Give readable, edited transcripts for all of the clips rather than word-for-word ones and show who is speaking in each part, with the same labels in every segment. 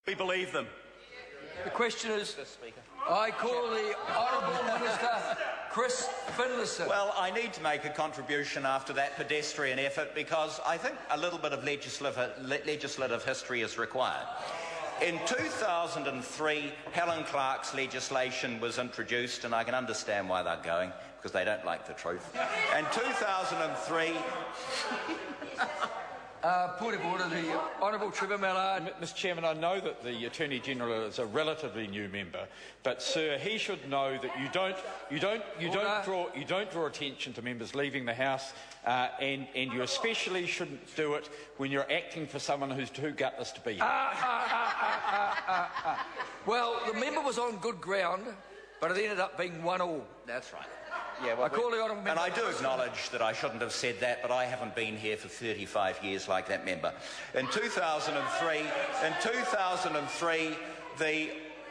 Speaker 1: We believe them.
Speaker 2: The question is, I call the Honourable Minister Chris Finlayson.
Speaker 1: Well, I need to make a contribution after that pedestrian effort because I think a little bit of legislative history is required. In 2003, Helen Clark's legislation was introduced, and I can understand why they're going, because they don't like the truth. In 2003...
Speaker 2: Point of order, the Honourable Trevor Mallard.
Speaker 3: Mr. Chairman, I know that the Attorney General is a relatively new member, but sir, he should know that you don't draw attention to members leaving the House, and you especially shouldn't do it when you're acting for someone who's too gutless to be here.
Speaker 2: Well, the member was on good ground, but it ended up being 1-1.
Speaker 1: That's right. Yeah, well,
Speaker 2: I call the Honourable Member.
Speaker 1: And I do acknowledge that I shouldn't have said that, but I haven't been here for 35 years like that member. In 2003, the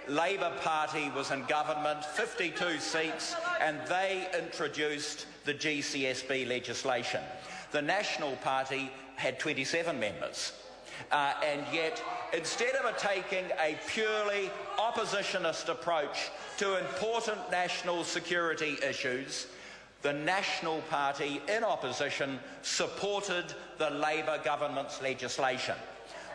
Speaker 1: Labour Party was in government, 52 seats, and they introduced the GCSB legislation. The National Party had 27 members. And yet, instead of taking a purely oppositionist approach to important national security issues, the National Party, in opposition, supported the Labour government's legislation.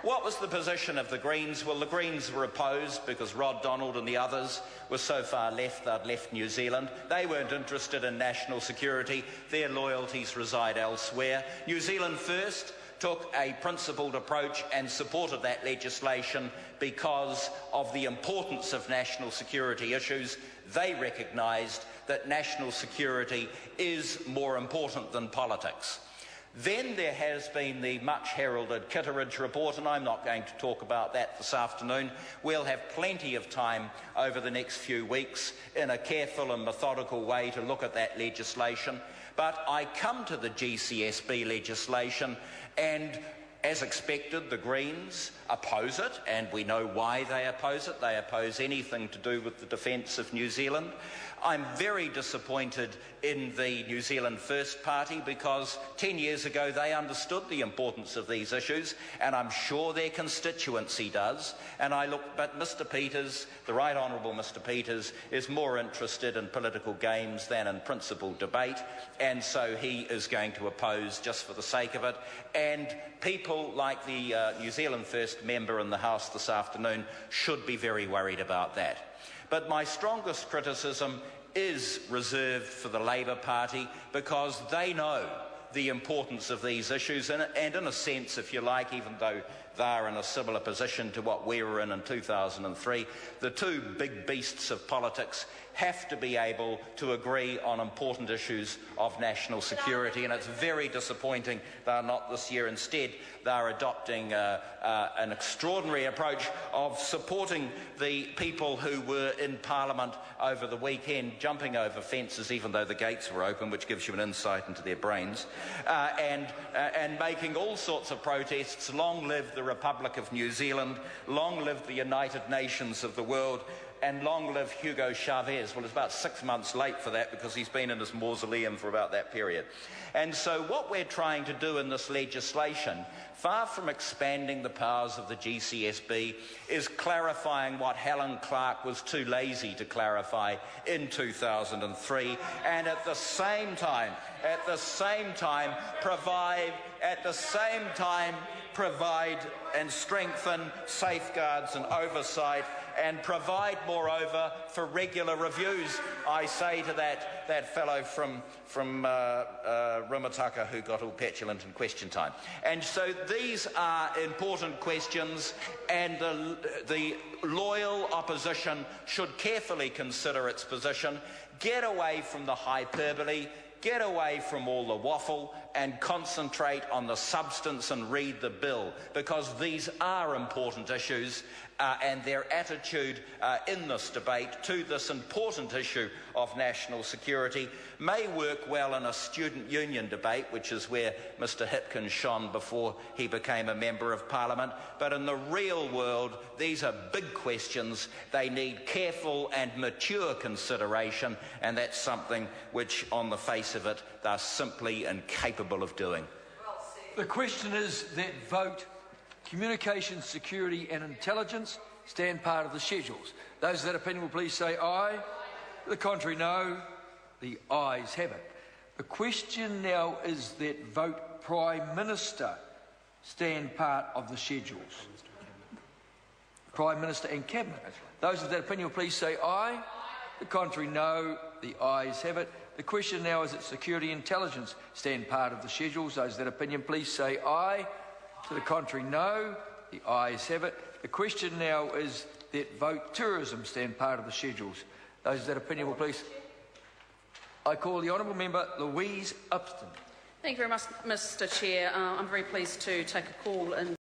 Speaker 1: What was the position of the Greens? Well, the Greens were opposed because Rod Donald and the others were so far left they'd left New Zealand. They weren't interested in national security. Their loyalties reside elsewhere. New Zealand First took a principled approach and supported that legislation because of the importance of national security issues. They recognised that national security is more important than politics. Then there has been the much-heralded Kitteridge report, and I'm not going to talk about that this afternoon. We'll have plenty of time over the next few weeks in a careful and methodical way to look at that legislation. But I come to the GCSB legislation, and as expected, the Greens oppose it, and we know why they oppose it. They oppose anything to do with the defence of New Zealand. I'm very disappointed in the New Zealand First Party because 10 years ago they understood the importance of these issues, and I'm sure their constituency does. But Mr Peters, the Right Honourable Mr Peters, is more interested in political games than in principled debate, and so he is going to oppose just for the sake of it. And people like the New Zealand First member in the House this afternoon should be very worried about that. But my strongest criticism is reserved for the Labour Party because they know the importance of these issues and in a sense, if you like, even though they're in a similar position to what we were in 2003, the two big beasts of politics have to be able to agree on important issues of national security, and it's very disappointing they're not this year. Instead, they're adopting an extraordinary approach of supporting the people who were in Parliament over the weekend, jumping over fences even though the gates were open, which gives you an insight into their brains, and making all sorts of protests. Long live the Republic of New Zealand, long live the United Nations of the world, and long live Hugo Chavez. Well, it's about 6 months late for that because he's been in his mausoleum for about that period. And so what we're trying to do in this legislation, far from expanding the powers of the GCSB, is clarifying what Helen Clark was too lazy to clarify in 2003, and at the same time provide and strengthen safeguards and oversight, and provide, moreover, for regular reviews. I say to that fellow from Rumataka who got all petulant in question time. And so these are important questions, and the loyal opposition should carefully consider its position, get away from the hyperbole, get away from all the waffle, and concentrate on the substance and read the bill, because these are important issues, and their attitude in this debate to this important issue of national security may work well in a student union debate, which is where Mr Hipkins shone before he became a Member of Parliament. But in the real world, these are big questions. They need careful and mature consideration, and that's something which, on the face of it, they're simply incapable of doing.
Speaker 2: The question is that vote communications, security and intelligence stand part of the schedules. Those of that opinion will please say aye. To the contrary, no. The ayes have it. The question now is that vote Prime Minister stand part of the schedules. Prime Minister and Cabinet. Those of that opinion will please say aye. The contrary, no. The ayes have it. The question now is that security and intelligence stand part of the schedules. Those of that opinion please say aye. To the contrary, no. The ayes have it. The question now is that vote tourism stand part of the schedules. Those of that opinion will please. I call the honourable member Louise Upston.
Speaker 4: Thank you very much, Mr. Chair. I'm very pleased to take a call in